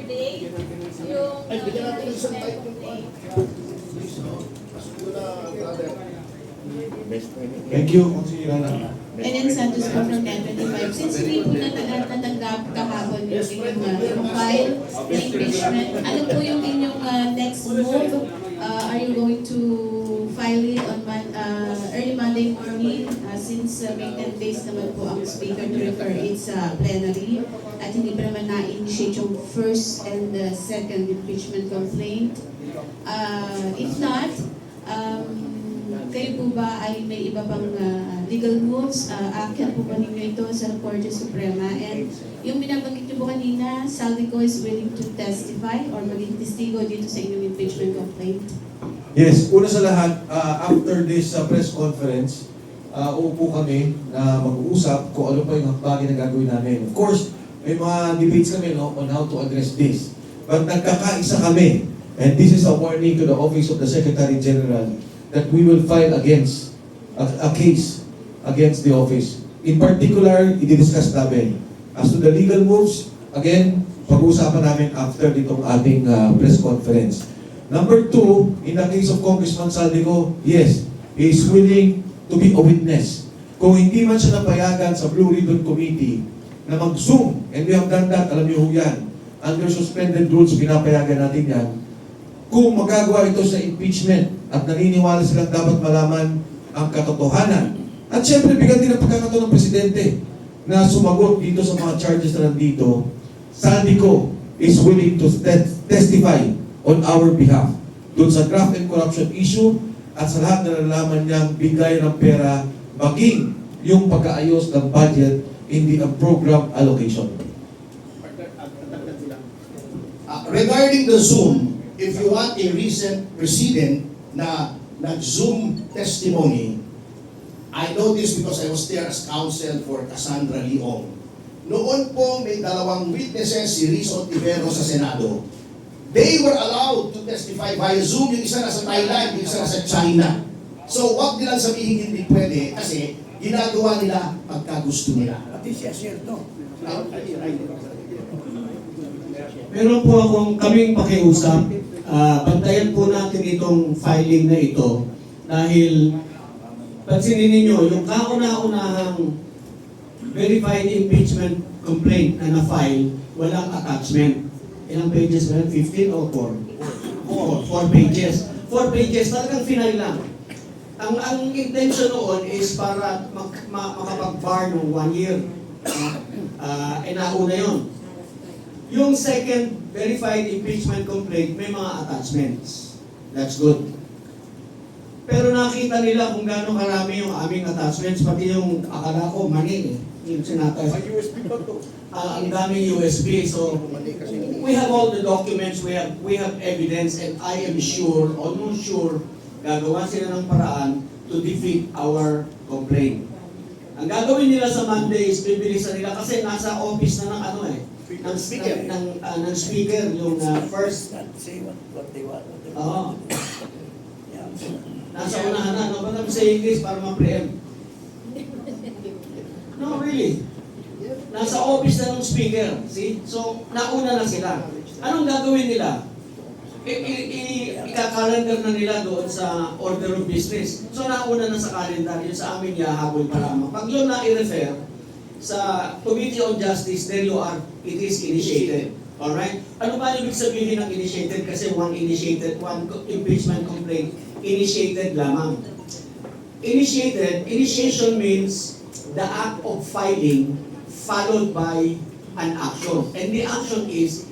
yesterday, yung Ay, bigyan natin ng isang impeachment mic ng complaint. please, no? Pasok ko na, brother. Thank you, Consigliere. Ellen Santos po from 1025. Since hindi po natanggap kahapon yung inyong file na impeachment, ano po yung inyong next move? Are you going to file it on early Monday morning since may 10 days naman po ang speaker to refer it sa plenary at hindi pa naman na-initiate yung first and second impeachment complaint? If not, kayo po ba ay may iba pang legal moves? Aakyat po ba ninyo ito sa Korte Suprema? And yung binabanggit niyo po kanina, Saldico is willing to testify or maging testigo dito sa inyong impeachment complaint? Yes, una sa lahat, after this press conference, uupo kami na mag-uusap kung ano pa yung hakbangin na gagawin namin. Of course, may mga debates kami on how to address this. But nagkakaisa kami, and this is a warning to the Office of the Secretary General, that we will file against a case against the office. In particular, i-discuss namin. As to the legal moves, again, pag-uusapan namin after ditong ating press conference. Number two, in the case of Congressman Saldico, yes, he is willing to be a witness. Kung hindi man siya napayagan sa Blue Ribbon Committee na mag-Zoom, and we have done that, alam niyo yan, under suspended rules, pinapayagan natin yan, kung magagawa ito sa impeachment at naniniwala silang dapat malaman ang katotohanan. At syempre, bigyan din ang pagkakataon ng Presidente na sumagot dito sa mga charges na nandito. Saldico is willing to testify on our behalf dun sa graft and corruption issue at sa lahat na nalalaman niyang bigay ng pera maging yung pagkaayos ng budget, hindi ang program allocation. Regarding the Zoom, if you want a recent precedent na nag-Zoom testimony, I know this because I was there as counsel for Cassandra Leong. Noon po may dalawang witnesses, si Rizzo Tivero sa Senado. They were allowed to testify via Zoom. Yung isa nasa Thailand, yung isa nasa China. So, wag nilang sabihin hindi pwede kasi ginagawa nila pagka gusto nila. Pati siya, sir, to. Meron po akong kaming pakiusap. Bantayan po natin itong filing na ito dahil pansinin ninyo, yung kauna-unahang verified impeachment complaint na na-file, walang attachment. Ilang pages ba yan? 15 o 4? 4 pages. 4 pages, talagang final lang. Ang intention noon is para makapag-bar ng 1 year. Nauna yun. Yung second verified impeachment complaint, may mga attachments. That's good. Pero nakita nila kung gaano karami yung aming attachments, pati yung akala ko mani yung sinatay. USB pa to. Ang daming USB. So, we have all the documents, we have evidence, and I am sure, almost sure, gagawa sila ng paraan to defeat our complaint. Ang gagawin nila sa Monday is bibilisan nila kasi nasa office na ng ano ng speaker yung first. Say what they want. Oo. Yeah. Nasa unahan na. No, ba't sa English para ma-preempt? No, really. Nasa office na ng speaker. See? So, nauna na sila. Anong gagawin nila? Ika-calendar na nila doon sa order of business. So, nauna na sa calendar. Yun sa amin, yahabol pa lamang. Pag yun na i-refer sa Committee on Justice, there you are. It is initiated. Alright? Ano ba yung ibig sabihin ng initiated? Kasi one impeachment complaint, initiated lamang. Initiation means the act of filing followed by an action. And the action is,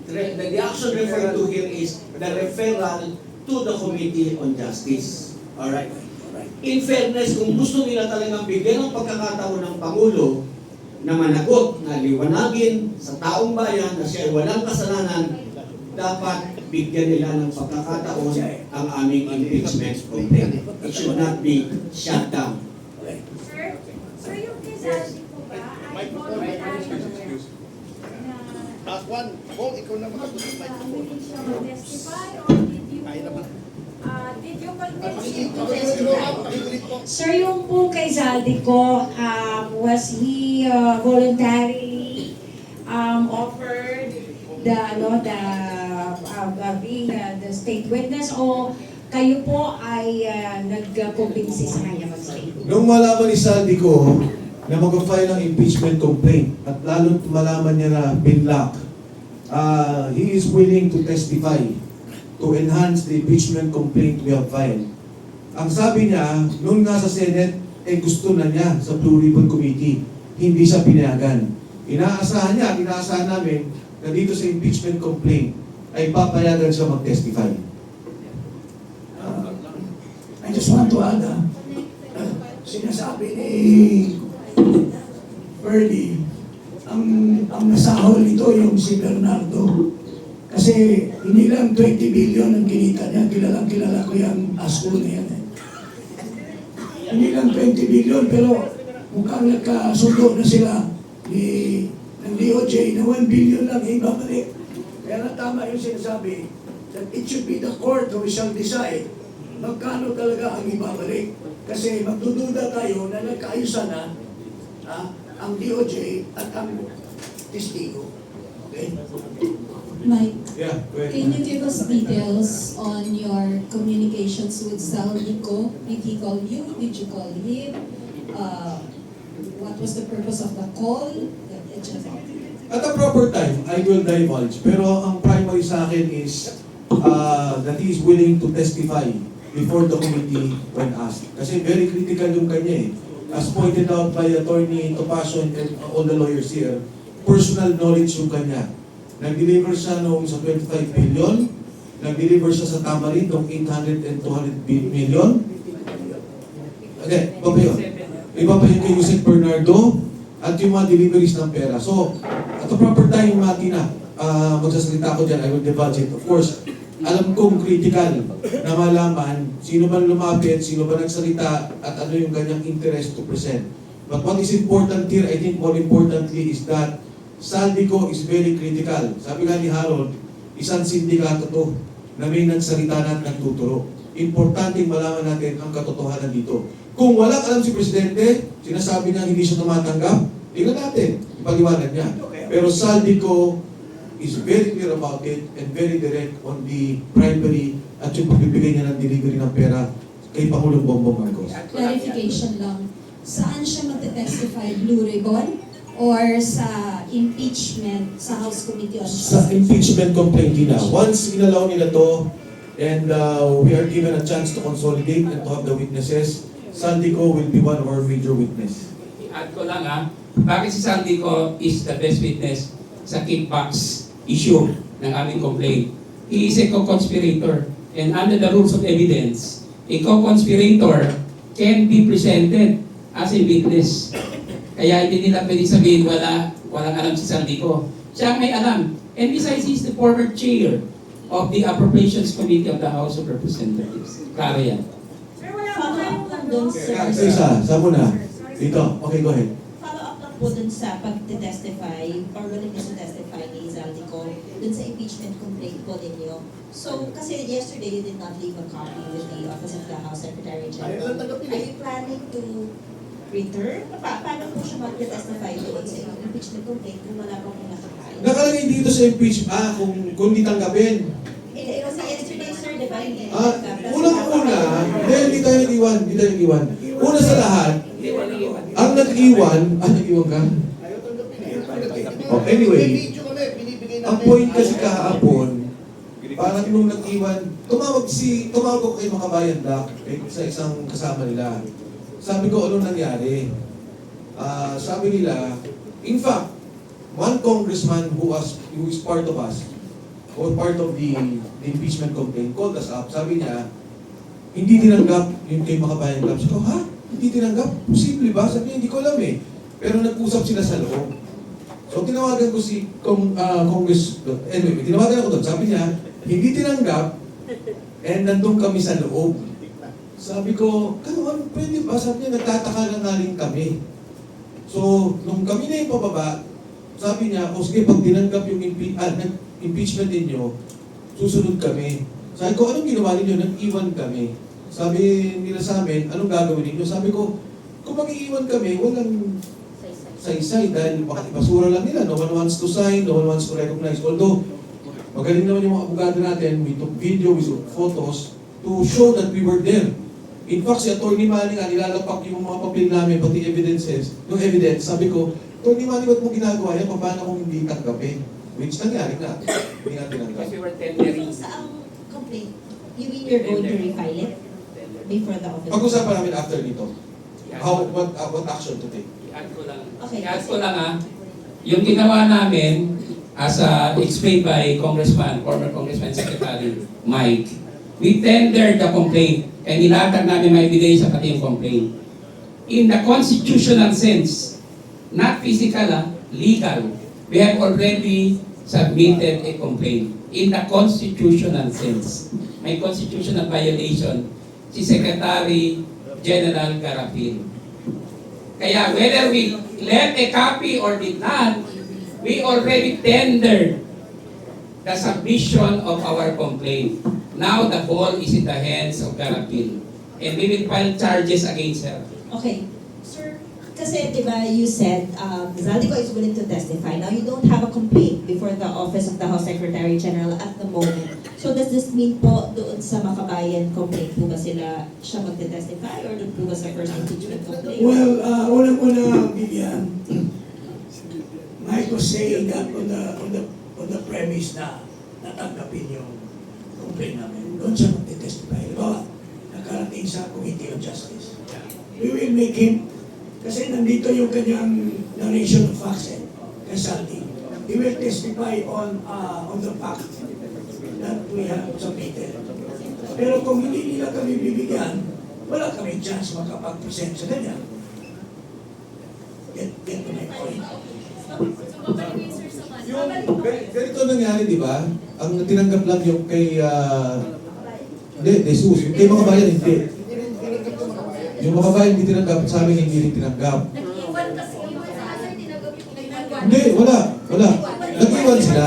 the action referred to here is the referral to the Committee on Justice. Alright? In fairness, kung gusto nila talagang bigyan ng pagkakataon ng Pangulo na managot, na liwanagin sa taong bayan na siya walang kasalanan, dapat bigyan nila ng pagkakataon ang aming impeachment complaint. It should not be shut down. Sir, yung kay Saldi po ba ay voluntary na Juan, Paul, ikaw na makasunod ng microphone. willing siya mag-testify or did you convince him to testify? Sir, yung po kay Saldico, was he voluntarily offered the being the state witness o kayo po ay nagkumbinsi sa kanya mag-state? Nung malaman ni Saldi ko na mag-file ng impeachment complaint at lalo malaman niya na binlock, he is willing to testify to enhance the impeachment complaint we have filed. Ang sabi niya, nung nasa Senate, gusto na niya sa Blue Ribbon Committee. Hindi siya pinayagan. Inaasahan namin na dito sa impeachment complaint ay papayagan siya mag-testify. I just want to add, sinasabi ni Ferdy, ang nasahol nito yung si Bernardo. Kasi hindi lang 20 billion ang kinita niya, kilala ko yung ASCO na yan. Hindi lang 20 billion, pero mukhang nagkasundo na sila ng DOJ na 1 billion lang ibabalik. Kaya tama yung sinasabi that it should be the court who shall decide magkano talaga ang ibabalik. Kasi magdududa tayo na nagkaayusan na ang DOJ at ang testigo. Okay? Mike, Yeah, go ahead. can you give us details on your communications with Saldico? Did he call you? Did you call him? What was the purpose of the call? Etc. At a proper time, I will divulge. Pero ang primary sa akin is that he is willing to testify before the committee when asked. Kasi very critical yung kanya eh. As pointed out by Attorney Topacio and all the lawyers here, personal knowledge yung kanya. Nag-deliver siya noong sa 25 billion, nag-deliver siya sa Tamarind noong 800 and 200 million. Okay, iba pa yun. Iba pa yun kay Yusek Bernardo at yung mga deliveries ng pera. So, at the proper time, magsasalita ko dyan, I will divulge it. Of course, alam kong critical na malaman sino ba lumapit, sino ba nagsalita, at ano yung kanyang interest to present. But what is important here, I think more importantly, is that Saldico is very critical. Sabi nga ni Harold, isang sindikato to na may nagsalita na at nagtuturo. Importanteng malaman natin ang katotohanan dito. Kung walang alam si Presidente, sinasabi niya hindi siya tumatanggap, tingnan natin, ipaliwanag niya. Pero Saldico is very clear about it and very direct on the primary at yung pagbibigay niya ng delivery ng pera kay Pangulong Bongbong Marcos. Clarification lang. Saan siya magte-testify? Blue Ribbon? Or sa impeachment sa House Committee on Sa Justice? impeachment complaint nila. Once inalaw nila to and we are given a chance to consolidate and to have the witnesses, Saldico will be one of our major witness. I-add ko lang bakit si Saldico is the best witness sa kickbacks issue ng aming complaint. He is a co-conspirator and under the rules of evidence, a co-conspirator can be presented as a witness. Kaya hindi nila pwede sabihin walang alam si Saldico. Siya may alam. And besides, he's the former chair of the Appropriations Committee of the House of Representatives. Klaro yan. Sir, wala po Follow kayong up lang dun, sir. Sa muna. Dito. Okay, go ahead. Follow up lang po dun sa pag-testify or willingness to testify ni Zaldico dun sa impeachment complaint po ninyo. So, kasi yesterday you did not leave a copy with the Office of the House Secretary General. Are you planning to return? Paano po siya mag-testify doon sa impeachment complaint kung wala pa po nakakain? Nakalagay dito sa impeachment, kung di tanggapin. Kasi yesterday, sir, di ba? Unang-una, hindi tayo nag-iwan. Una sa lahat, ang nag-iwan ka? Oh, anyway, ang point kasi kahapon, parang nung nag-iwan, tumawag ko kay Makabayan Doc, sa isang kasama nila. Sabi ko, ano nangyari? Sabi nila, in fact, one congressman who is part of us, or part of the impeachment complaint, called us up. Sabi niya, hindi tinanggap yung kay Makabayan Doc. Sabi ko, ha? Hindi tinanggap? Posible ba? Sabi niya, hindi ko alam eh. Pero nag-usap sila sa loob. So, tinawagan ko si anyway, tinawagan ako doon. Sabi niya, hindi tinanggap, and nandun kami sa loob. Sabi ko, ano, pwede ba? Sabi niya, nagtataka na nga rin kami. So, nung kami na yung pababa, sabi niya, o sige, pag tinanggap yung impeachment ninyo, susunod kami. Sabi ko, anong ginawa ninyo? Nag-iwan kami. Sabi nila sa amin, anong gagawin ninyo? Sabi ko, kung mag-iiwan kami, walang saysay dahil baka ibasura lang nila. No one wants to sign, no one wants to recognize. Although, magaling naman yung mga abogado natin, we took video, we took photos to show that we were there. In fact, si Atty. Manny nga, nilalapak yung mga papel namin, pati evidences, yung evidence, sabi ko, Atty. Manny, ba't mo ginagawa yan? Paano kung hindi tanggapin? Which nangyari na. Hindi natin Because tanggap. we were tendering. So, sa complaint, you mean you're going to refile it before the office? Pag-usapan namin after nito. What action to take? I-add ko lang. Okay. I-add ko lang yung ginawa namin as explained by former Congressman Secretary Mike, we tendered the complaint and nilatag namin may ebidensya pati yung complaint. In the constitutional sense, not physical, legal, we have already submitted a complaint. In the constitutional sense, may constitutional violation si Secretary General Garapin. Kaya whether we left a copy or did not, we already tendered the submission of our complaint. Now the ball is in the hands of Garapin. And we will file charges against her. Okay. Sir, kasi di ba you said Zaldico is willing to testify. Now you don't have a complaint before the Office of the House Secretary General at the moment. So does this mean po doon sa Makabayan complaint po ba siya magte-testify or doon po ba sa first impeachment complaint? Well, unang-una, Vivian, Mike was saying that on the premise na natanggapin yung complaint namin. Doon siya magte-testify. Diba? Nakarating sa Committee on Justice. We will make him, kasi nandito yung kanyang narration of facts kay Saldi. He will testify on the fact that we have submitted. Pero kung hindi nila kami bibigyan, wala kami chance makapag-present sa kanya. Get to my point. Yung ganito nangyari, di ba? Ang tinanggap lang yung kay Jesus, yung kay Makabayan hindi. Yung Makabayan hindi tinanggap, sa amin hindi rin tinanggap. Nag-iwan kasi iwan sa akin, tinanggap yung pinagwan. Hindi, wala. Nag-iwan sila.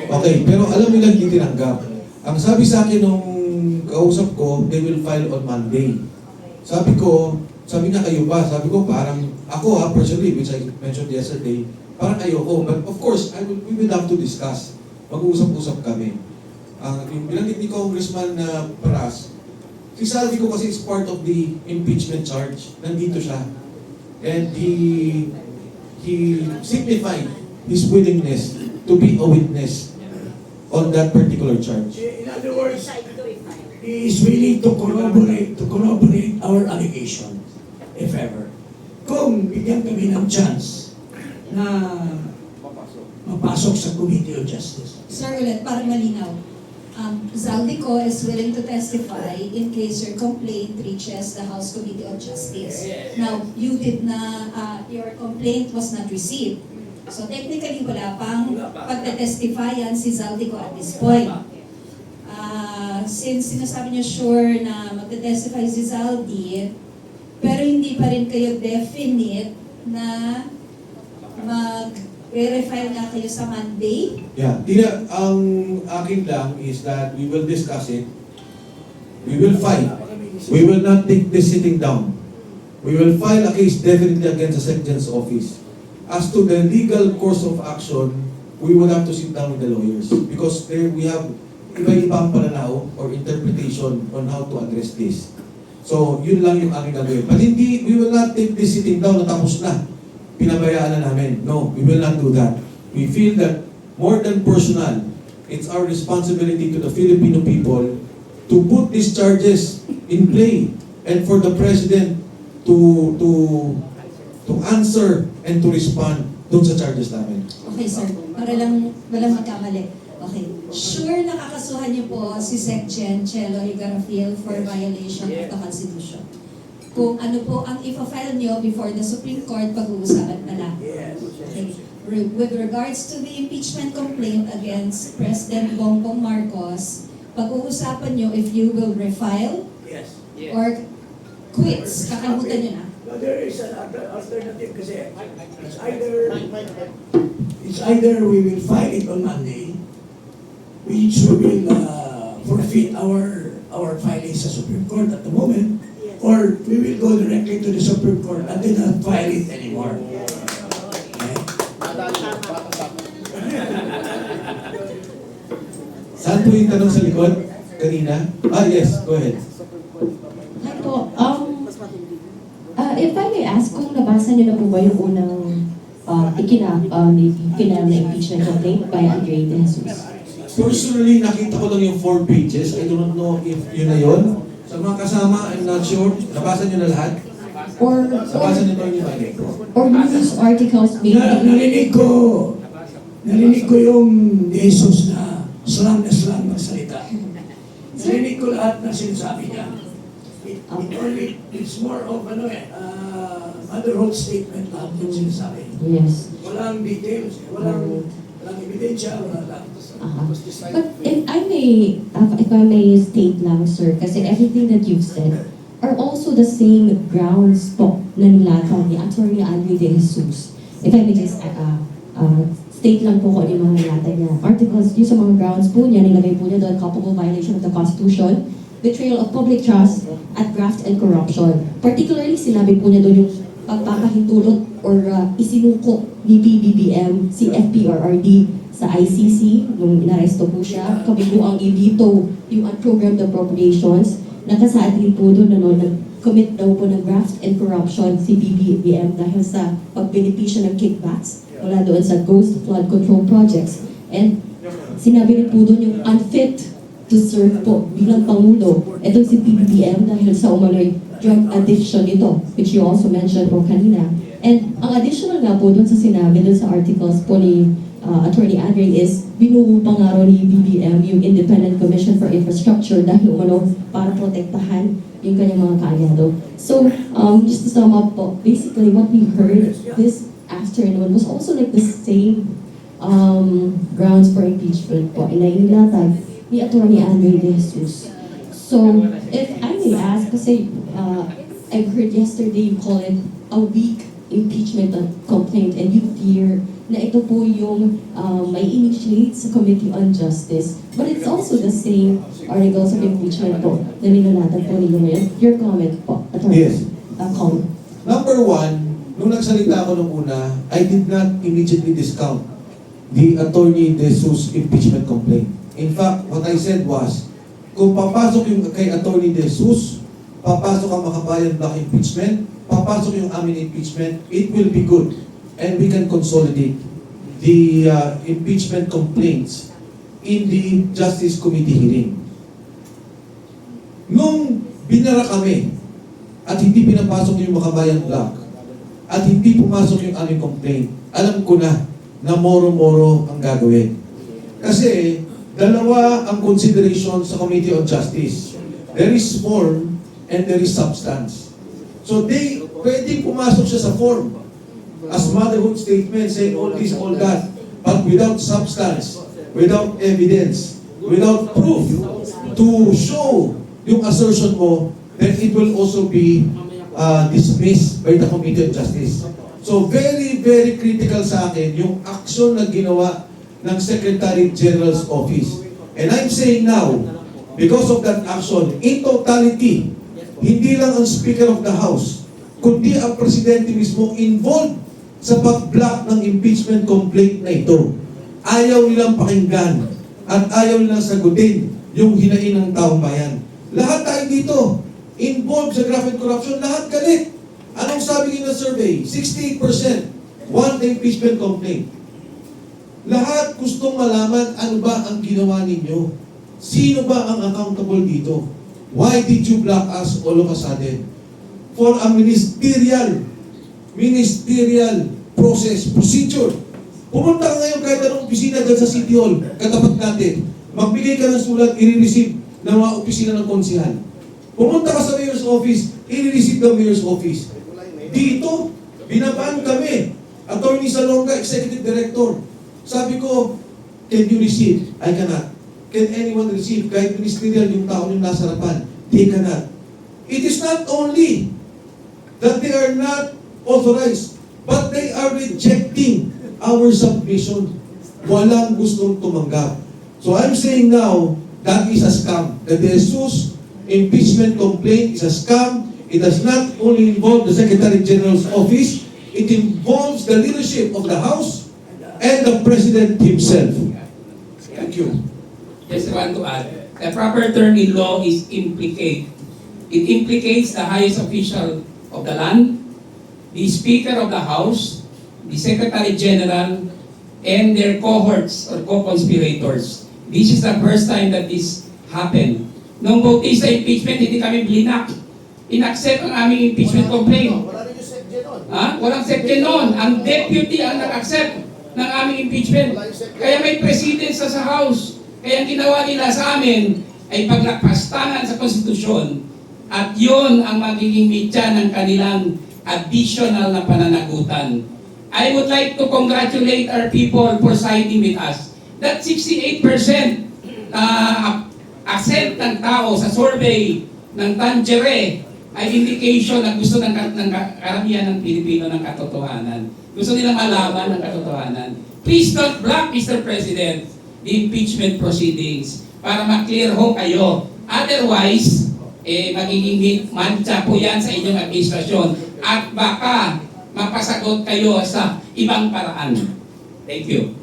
Okay, pero alam nila hindi tinanggap. Ang sabi sa akin nung kausap ko, they will file on Monday. Sabi niya kayo ba? Sabi ko parang, ako personally, which I mentioned yesterday, parang ayoko. But of course, we will have to discuss. Mag-uusap-usap kami. Yung binanggit ni Congressman Paras, si Saldi ko kasi is part of the impeachment charge. Nandito siya. And he signified his willingness to be a witness on that particular charge. In other words, he is willing to corroborate our allegation, if ever. Kung bigyan kami ng chance na mapasok sa Committee on Justice. Sir, ulit, para malinaw. Zaldico is willing to testify in case your complaint reaches the House Committee on Justice. Now, you did na, your complaint was not received. So technically, wala pang pagte-testifayan si Zaldico at this point. Since sinasabi niyo sure na magte-testify si Zaldi, pero hindi pa rin kayo definite na mag-refile na kayo sa Monday. Yeah, ang akin lang is that we will discuss it. We will fight. We will not take this sitting down. We will file a case definitely against the Secretary's office. As to the legal course of action, we will have to sit down with the lawyers because there we have iba-ibang pananaw or interpretation on how to address this. So, yun lang yung aking gagawin. But hindi, we will not take this sitting down na tapos na. Pinabayaan na namin. No, we will not do that. We feel that more than personal, it's our responsibility to the Filipino people to put these charges in play and for the President to answer and to respond doon sa charges namin. Okay, sir. Para lang walang magkamali. Okay. Sure nakakasuhan niyo po si Secgen Chelo Higarafil for violation of the Constitution. Kung ano po ang ipa-file niyo before the Supreme Court, pag-uusapan na lang. Okay. With regards to the impeachment complaint against President Bongbong Marcos, pag-uusapan niyo if you will refile Yes. or quits. Kakalimutan niyo na. But there is an alternative kasi it's either we will file it on Monday, which we will forfeit our filings sa Supreme Court at the moment, or we will go directly to the Supreme Court and then not file it anymore. Saan po yung tanong sa likod? Kanina? Yes, go ahead. Hi po. If I may ask, kung nabasa niyo na po ba yung unang final na impeachment complaint by Andre De Jesus? Personally, nakita ko lang yung 4 pages. I don't know if yun na yun. Sa mga kasama, I'm not sure. Nabasa niyo na lahat? Or Nabasa niyo ba yung bagay ko? or news articles maybe? Narinig ko yung Jesus na slang magsalita. Narinig ko lahat na sinasabi niya. It's more of motherhood statement lahat yung sinasabi. Yes. Walang details, walang ebidensya, wala lang. But if I may state lang, sir, kasi everything that you've said are also the same grounds po na nilatag ni Attorney Andre De Jesus. If I may just state lang po ko ano yung mga nilatag niya. Articles, yung sa mga grounds po niya, nilagay po niya doon, culpable violation of the Constitution, betrayal of public trust, at graft and corruption. Particularly, sinabi po niya doon yung pagpapahintulot or isinuko ni PBBM si FPRRD sa ICC nung inaresto po siya. Kami po ang i-veto yung unprogrammed appropriations. Nakasaad din po doon na nag-commit daw po ng graft and corruption si PBBM dahil sa pagbenepisyo ng kickbacks mula doon sa ghost flood control projects. And sinabi rin po doon yung unfit to serve po bilang Pangulo. Ito si PBBM dahil sa umano'y drug addiction nito, which you also mentioned po kanina. And ang additional nga po doon sa sinabi doon sa articles po ni Attorney Andre is binuo pa nga raw ni BBM yung Independent Commission for Infrastructure dahil umano para protektahan yung kanyang mga kaalyado. So, just to sum up po, basically what we heard this afternoon was also like the same grounds for impeachment po. Inailatag ni Attorney Andre De Jesus. So, if I may ask, kasi I've heard yesterday you call it a weak impeachment complaint and you fear na ito po yung may initiate sa Committee on Justice. But it's also the same articles of impeachment po na nilalatan po ninyo ngayon. Your comment po, Attorney. Yes. Comment. Number 1, nung nagsalita ako nung una, I did not immediately discount the Attorney De Jesus impeachment complaint. In fact, what I said was, kung papasok yung kay Attorney De Jesus, papasok ang Makabayan Block impeachment, papasok yung amin impeachment, it will be good. And we can consolidate the impeachment complaints in the Justice Committee hearing. Nung binara kami at hindi pinapasok yung Makabayan Block at hindi pumasok yung aming complaint, alam ko na moro-moro ang gagawin. Kasi dalawa ang consideration sa Committee on Justice. There is form and there is substance. So pwedeng pumasok siya sa form as motherhood statement saying all this, all that, but without substance, without evidence, without proof to show yung assertion mo, then it will also be dismissed by the Committee on Justice. So very, very critical sa akin yung action na ginawa ng Secretary General's Office. And I'm saying now, because of that action, in totality, hindi lang ang Speaker of the House, kundi ang Presidente mismo involved sa pag-block ng impeachment complaint na ito. Ayaw nilang pakinggan at ayaw nilang sagutin yung hinain ng taong bayan. Lahat tayo dito, involved sa graft and corruption, lahat galit. Anong sabi ng survey? 68% want the impeachment complaint. Lahat gustong malaman ano ba ang ginawa ninyo. Sino ba ang accountable dito? Why did you block us all of a sudden? For a ministerial process, procedure. Pumunta ka ngayon kahit anong opisina dyan sa City Hall, katapat natin. Magbigay ka ng sulat, i-receive ng mga opisina ng konsihal. Pumunta ka sa Mayor's Office, i-receive ng Mayor's Office. Dito, binabaan kami. Attorney Salonga, Executive Director. Sabi ko, can you receive? I cannot. Can anyone receive? Kahit ministerial yung tao yung nasa harapan, they cannot. It is not only that they are not authorized, but they are rejecting our submission. Walang gustong tumanggap. So I'm saying now, that is a scam. The De Jesus impeachment complaint is a scam. It does not only involve the Secretary General's office, it involves the leadership of the House and the President himself. Thank you. just want to add, the proper term in law is implicate. It implicates the highest official of the land, the Speaker of the House, the Secretary General, and their cohorts or co-conspirators. This is the first time that this happened. Nung vote sa impeachment, hindi kami blinak. Inaccept ang aming impeachment complaint. Wala rin yung SECGE nun. Walang SECGE noon. Ang deputy ang nag-accept ng aming impeachment. Kaya may president sa House. Kaya ang ginawa nila sa amin ay paglagpastangan sa konstitusyon. At yun ang magiging mitya ng kanilang additional na pananagutan. I would like to congratulate our people for siding with us. That 68% accent ng tao sa survey ng Tangere ay indication na gusto ng karamihan ng Pilipino ng katotohanan. Gusto nila malaman ng katotohanan. Please don't block, Mr. President, the impeachment proceedings para ma-clear ho kayo. Otherwise, magiging mancha po yan sa inyong administrasyon at baka mapasagot kayo sa ibang paraan. Thank you.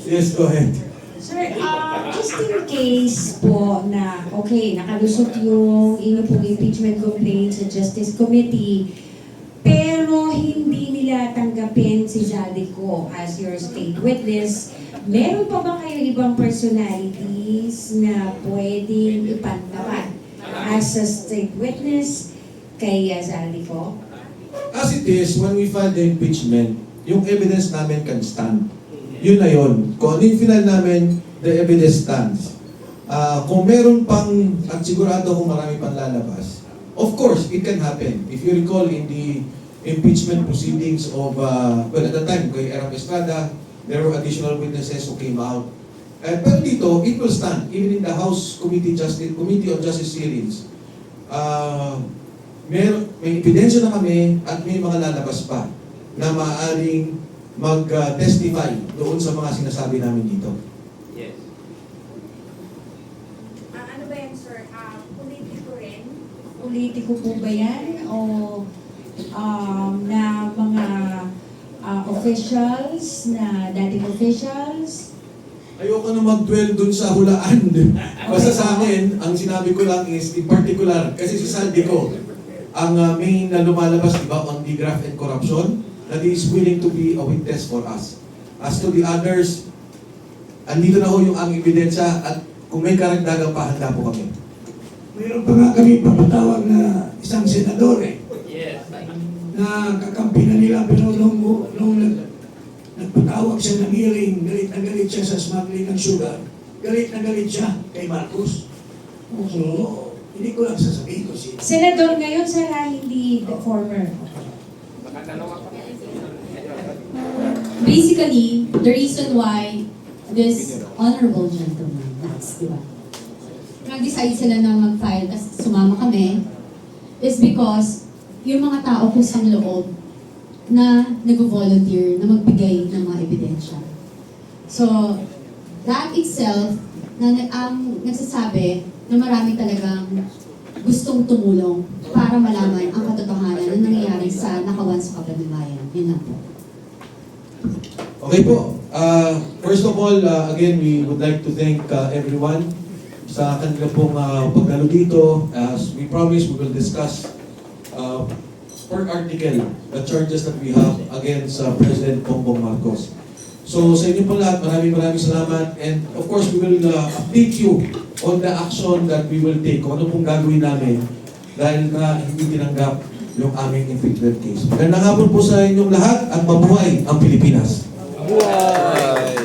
Yes, go ahead. Sir, just in case po na, okay, nakalusot yung inyong pong impeachment complaint sa Justice Committee, pero hindi nila tanggapin si Zaldico as your state witness, meron pa ba kayong ibang personalities na pwedeng ipantapat as a state witness kay Zaldico? As it is, when we file the impeachment, yung evidence namin can stand. Yun na yun. Kung ano yung final namin, the evidence stands. Kung meron pang, at sigurado kung marami pang lalabas, of course, it can happen. If you recall in the impeachment proceedings of, well, at the time, kay Erap Estrada, there were additional witnesses who came out. Pero dito, it will stand. Even in the House Committee on Justice Hearings, may ebidensya na kami at may mga lalabas pa na maaaring mag-testify doon sa mga sinasabi namin dito. Yes. Ano ba yan, sir? Politiko rin? Politiko po ba yan? O na mga officials, na dating officials? Ayoko na mag-dwell dun sa hulaan. Basta sa akin, ang sinabi ko lang is, in particular, kasi si Zaldico, ang main na lumalabas, diba, on the graft and corruption, that he is willing to be a witness for us. As to the others, andito na ho yung aming ebidensya at kung may karagdagang pa, handa po kami. Mayroon pa nga kami papatawag na isang senador Yes. na kakampi na nila, pero nung nagpatawag siya ng hearing, galit na galit siya sa smuggling ng sugar, galit na galit siya kay Marcos. So, hindi ko lang sasabihin ko siya. Senador ngayon, sir, hindi the former. Basically, the reason why this honorable gentleman, that's, di ba, nag-decide sila na mag-file, kasi sumama kami, is because yung mga tao kusang loob na nag-volunteer na magbigay ng mga ebidensya. So, that itself, ang nagsasabi na marami talagang gustong tumulong para malaman ang katotohanan na nangyayari sa nakawan sa kapalibayan. Yun lang po. Okay po. First of all, again, we would like to thank everyone sa kanila pong pagdalo dito. As we promised, we will discuss per article the charges that we have against President Bongbong Marcos. So sa inyo po lahat, maraming salamat. And of course, we will update you on the action that we will take. Kung ano pong gagawin namin dahil na hindi tinanggap yung aming impeachment case. Magandang hapon po sa inyong lahat at mabuhay ang Pilipinas. Buhay!